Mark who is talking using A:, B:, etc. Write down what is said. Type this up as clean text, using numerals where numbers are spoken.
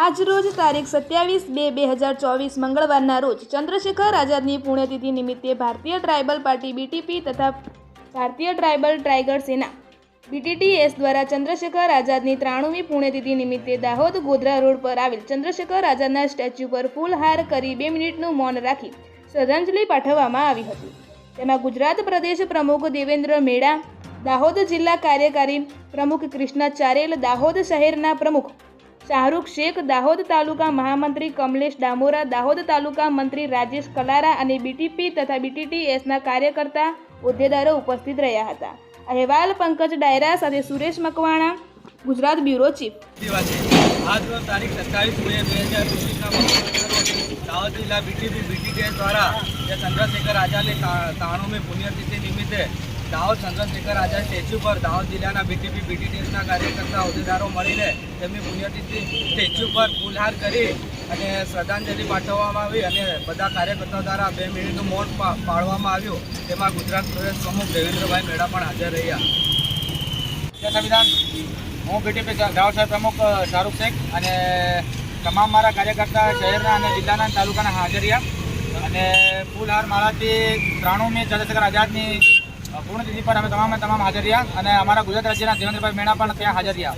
A: આજરોજ તારીખ 27/2/2024 મંગળવારના રોજ ચંદ્રશેખર આઝાદની પુણ્યતિથિ નિમિત્તે ભારતીય ટ્રાઇબલ પાર્ટી બીટીપી તથા ભારતીય ટ્રાઇબલ ટાઇગર સેના બીટીટીએસ દ્વારા ચંદ્રશેખર આઝાદની 93મી પુણ્યતિથિ નિમિત્તે દાહોદ ગોધરા રોડ પર આવેલ ચંદ્રશેખર આઝાદના સ્ટેચ્યુ પર ફૂલહાર કરી 2 મિનિટનું મૌન રાખી શ્રદ્ધાંજલિ પાઠવવામાં આવી હતી। તેમાં ગુજરાત પ્રદેશ પ્રમુખ દેવેન્દ્ર મેડા, દાહોદ જિલ્લા કાર્યકારી પ્રમુખ કૃષ્ણ ચારેલ, દાહોદ શહેરના પ્રમુખ શાહરૂખ શેખ, દાહોદ તાલુકા મહામંત્રી કમલેશ ડામોરા, દાહોદ તાલુકા મંત્રી રાજેશ કલારા અને બીટીપી તથા બીટીટીએસના કાર્યકર્તા હોદ્દેદારો ઉપસ્થિત રહ્યા હતા। અહેવાલ પંકજ ડાયરા સાથે સુરેશ મકવાણા, ગુજરાત બ્યુરો ચીફ।
B: આજનો તારીખ 27/2/2024 દાહોદ જિલ્લા બીટીટીએસ દ્વારા ચંદ્રશેખર આઝાદની 93મી પુણ્યતિથિ નિમિત્તે દાહોદ ચંદ્રશેખર આઝાદ સ્ટેચ્યુ પર દાહોદ જિલ્લાના બીટીટીએસના કાર્યકર્તા હોદ્દેદારો મળીને તેમની પુણ્યતિથિ સ્ટેચ્યુ પર ફૂલહાર કરી અને શ્રદ્ધાંજલિ પાઠવવામાં આવી અને બધા કાર્યકર્તાઓ દ્વારા 2 મિનિટનું મૌન પાળવામાં આવ્યું। તેમાં ગુજરાત પ્રદેશ પ્રમુખ દેવેન્દ્રભાઈ મેડા પણ હાજર રહ્યા। જય સંવિધાન। હું બીટીપી દાહોદ શહેર પ્રમુખ શાહરૂખ શેખ અને તમામ મારા કાર્યકર્તા શહેરના અને જિલ્લાના તાલુકાના હાજર રહ્યા અને ફૂલહાર માળાથી 93મી ચંદ્રશેખર આઝાદની પુણ્યતિથિ પર અમે તમામ હાજર રહ્યા અને અમારા ગુજરાત રાજ્યના દેવેન્દ્રભાઈ મેણા પણ ત્યાં હાજર રહ્યા।